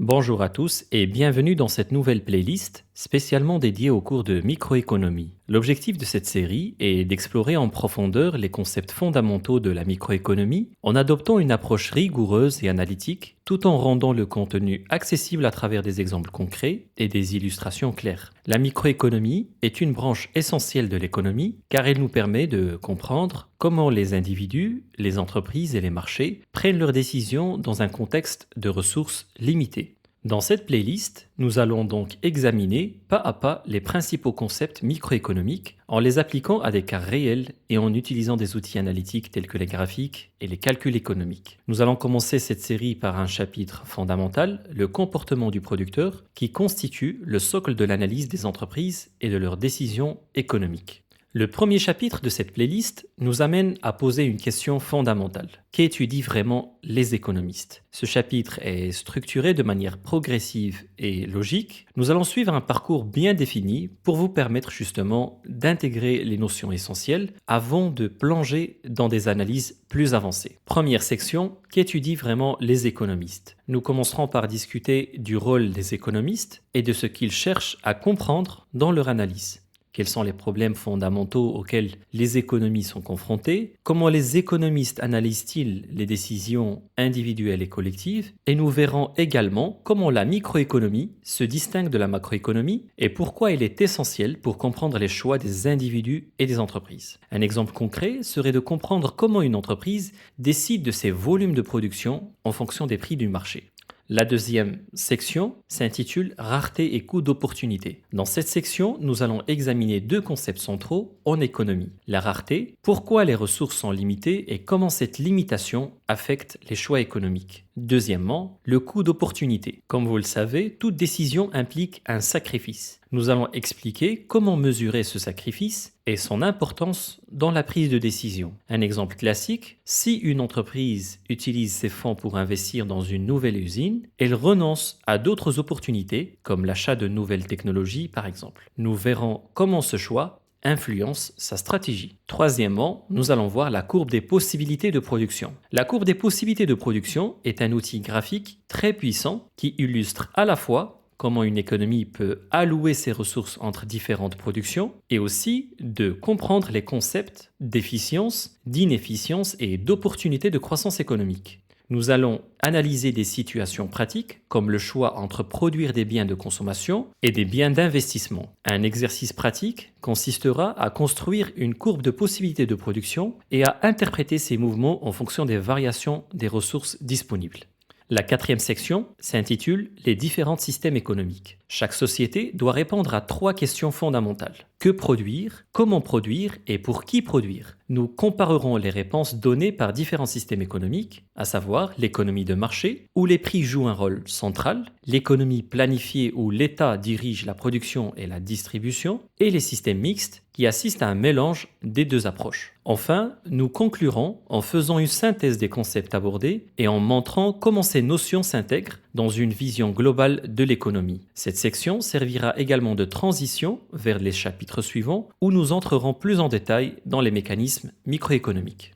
Bonjour à tous et bienvenue dans cette nouvelle playlist spécialement dédiée au cours de microéconomie. L'objectif de cette série est d'explorer en profondeur les concepts fondamentaux de la microéconomie en adoptant une approche rigoureuse et analytique tout en rendant le contenu accessible à travers des exemples concrets et des illustrations claires. La microéconomie est une branche essentielle de l'économie car elle nous permet de comprendre comment les individus, les entreprises et les marchés prennent leurs décisions dans un contexte de ressources limitées. Dans cette playlist, nous allons donc examiner pas à pas les principaux concepts microéconomiques en les appliquant à des cas réels et en utilisant des outils analytiques tels que les graphiques et les calculs économiques. Nous allons commencer cette série par un chapitre fondamental, le comportement du producteur, qui constitue le socle de l'analyse des entreprises et de leurs décisions économiques. Le premier chapitre de cette playlist nous amène à poser une question fondamentale. Qu'étudient vraiment les économistes? Ce chapitre est structuré de manière progressive et logique. Nous allons suivre un parcours bien défini pour vous permettre justement d'intégrer les notions essentielles avant de plonger dans des analyses plus avancées. Première section, qu'étudient vraiment les économistes? Nous commencerons par discuter du rôle des économistes et de ce qu'ils cherchent à comprendre dans leur analyse. Quels sont les problèmes fondamentaux auxquels les économies sont confrontées? Comment les économistes analysent-ils les décisions individuelles et collectives? Et nous verrons également comment la microéconomie se distingue de la macroéconomie et pourquoi elle est essentielle pour comprendre les choix des individus et des entreprises. Un exemple concret serait de comprendre comment une entreprise décide de ses volumes de production en fonction des prix du marché. La deuxième section s'intitule Rareté et coût d'opportunité. Dans cette section, nous allons examiner deux concepts centraux en économie. La rareté, pourquoi les ressources sont limitées et comment cette limitation affecte les choix économiques. Deuxièmement, le coût d'opportunité. Comme vous le savez, toute décision implique un sacrifice. Nous allons expliquer comment mesurer ce sacrifice et son importance dans la prise de décision. Un exemple classique, si une entreprise utilise ses fonds pour investir dans une nouvelle usine, elle renonce à d'autres opportunités, comme l'achat de nouvelles technologies par exemple. Nous verrons comment ce choix influence sa stratégie. Troisièmement, nous allons voir la courbe des possibilités de production. La courbe des possibilités de production est un outil graphique très puissant qui illustre à la fois comment une économie peut allouer ses ressources entre différentes productions et aussi de comprendre les concepts d'efficience, d'inefficience et d'opportunité de croissance économique. Nous allons analyser des situations pratiques comme le choix entre produire des biens de consommation et des biens d'investissement. Un exercice pratique consistera à construire une courbe de possibilités de production et à interpréter ces mouvements en fonction des variations des ressources disponibles. La quatrième section s'intitule Les différents systèmes économiques. Chaque société doit répondre à trois questions fondamentales. Que produire, comment produire et pour qui produire? Nous comparerons les réponses données par différents systèmes économiques, à savoir l'économie de marché, où les prix jouent un rôle central, l'économie planifiée où l'État dirige la production et la distribution, et les systèmes mixtes qui assistent à un mélange des deux approches. Enfin, nous conclurons en faisant une synthèse des concepts abordés et en montrant comment ces notions s'intègrent dans une vision globale de l'économie. Cette section servira également de transition vers les chapitres suivants où nous entrerons plus en détail dans les mécanismes microéconomiques.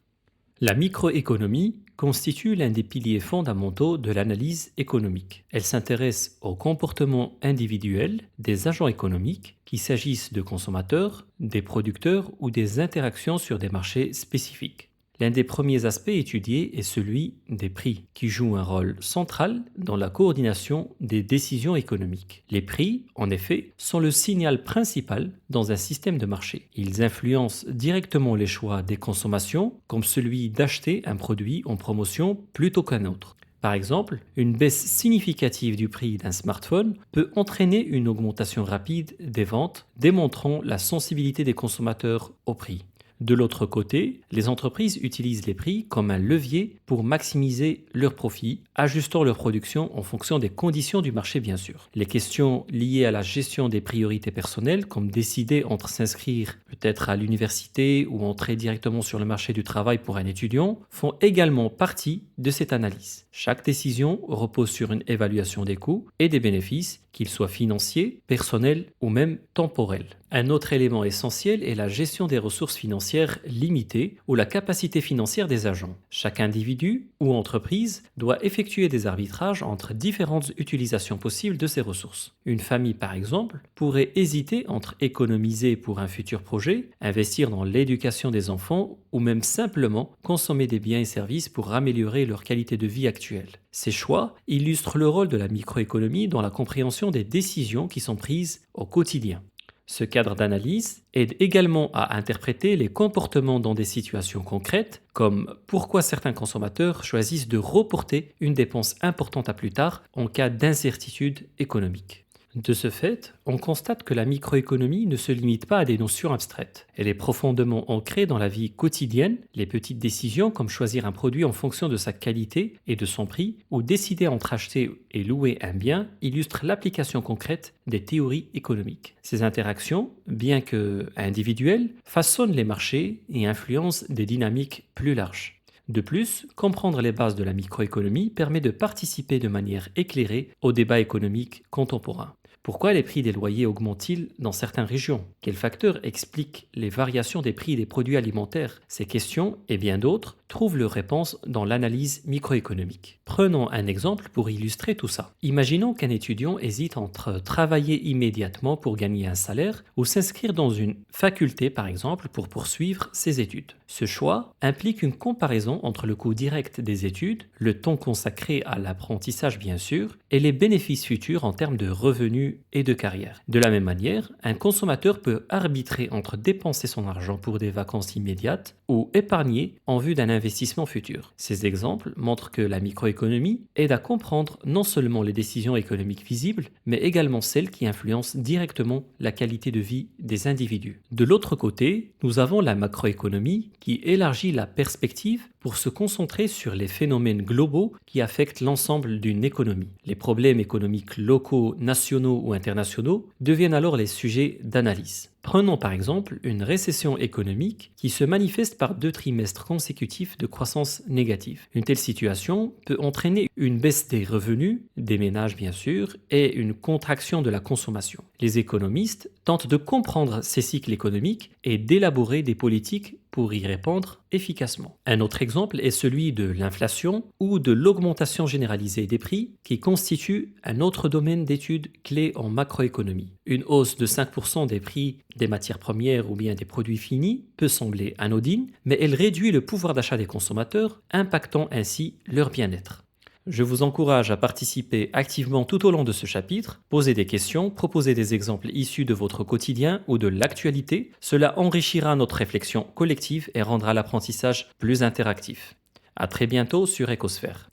La microéconomie constitue l'un des piliers fondamentaux de l'analyse économique. Elle s'intéresse au comportement individuel des agents économiques, qu'il s'agisse de consommateurs, des producteurs ou des interactions sur des marchés spécifiques. L'un des premiers aspects étudiés est celui des prix, qui jouent un rôle central dans la coordination des décisions économiques. Les prix, en effet, sont le signal principal dans un système de marché. Ils influencent directement les choix des consommations, comme celui d'acheter un produit en promotion plutôt qu'un autre. Par exemple, une baisse significative du prix d'un smartphone peut entraîner une augmentation rapide des ventes, démontrant la sensibilité des consommateurs au prix. De l'autre côté, les entreprises utilisent les prix comme un levier pour maximiser leurs profits, ajustant leur production en fonction des conditions du marché bien sûr. Les questions liées à la gestion des priorités personnelles, comme décider entre s'inscrire peut-être à l'université ou entrer directement sur le marché du travail pour un étudiant, font également partie de cette analyse. Chaque décision repose sur une évaluation des coûts et des bénéfices, qu'ils soient financiers, personnels ou même temporels. Un autre élément essentiel est la gestion des ressources financières limitées ou la capacité financière des agents. Chaque individu ou entreprise doit effectuer des arbitrages entre différentes utilisations possibles de ces ressources. Une famille, par exemple, pourrait hésiter entre économiser pour un futur projet, investir dans l'éducation des enfants ou même simplement consommer des biens et services pour améliorer leur qualité de vie actuelle. Ces choix illustrent le rôle de la microéconomie dans la compréhension des décisions qui sont prises au quotidien. Ce cadre d'analyse aide également à interpréter les comportements dans des situations concrètes, comme pourquoi certains consommateurs choisissent de reporter une dépense importante à plus tard en cas d'incertitude économique. De ce fait, on constate que la microéconomie ne se limite pas à des notions abstraites. Elle est profondément ancrée dans la vie quotidienne. Les petites décisions comme choisir un produit en fonction de sa qualité et de son prix ou décider entre acheter et louer un bien illustrent l'application concrète des théories économiques. Ces interactions, bien que individuelles, façonnent les marchés et influencent des dynamiques plus larges. De plus, comprendre les bases de la microéconomie permet de participer de manière éclairée au débat économique contemporain. Pourquoi les prix des loyers augmentent-ils dans certaines régions? Quels facteurs expliquent les variations des prix des produits alimentaires? Ces questions, et bien d'autres, trouvent leur réponse dans l'analyse microéconomique. Prenons un exemple pour illustrer tout ça. Imaginons qu'un étudiant hésite entre travailler immédiatement pour gagner un salaire ou s'inscrire dans une faculté, par exemple, pour poursuivre ses études. Ce choix implique une comparaison entre le coût direct des études, le temps consacré à l'apprentissage bien sûr, et les bénéfices futurs en termes de revenus et de carrière. De la même manière, un consommateur peut arbitrer entre dépenser son argent pour des vacances immédiates ou épargner en vue d'un investissement futur. Ces exemples montrent que la microéconomie aide à comprendre non seulement les décisions économiques visibles, mais également celles qui influencent directement la qualité de vie des individus. De l'autre côté, nous avons la macroéconomie qui élargit la perspective pour se concentrer sur les phénomènes globaux qui affectent l'ensemble d'une économie. Les problèmes économiques locaux, nationaux ou internationaux deviennent alors les sujets d'analyse. Prenons par exemple une récession économique qui se manifeste par 2 trimestres consécutifs de croissance négative. Une telle situation peut entraîner une baisse des revenus, des ménages bien sûr, et une contraction de la consommation. Les économistes tentent de comprendre ces cycles économiques et d'élaborer des politiques pour y répondre efficacement. Un autre exemple est celui de l'inflation ou de l'augmentation généralisée des prix qui constitue un autre domaine d'étude clé en macroéconomie. Une hausse de 5% des prix des matières premières ou bien des produits finis peut sembler anodine, mais elle réduit le pouvoir d'achat des consommateurs, impactant ainsi leur bien-être. Je vous encourage à participer activement tout au long de ce chapitre, poser des questions, proposer des exemples issus de votre quotidien ou de l'actualité. Cela enrichira notre réflexion collective et rendra l'apprentissage plus interactif. À très bientôt sur Ecosphère.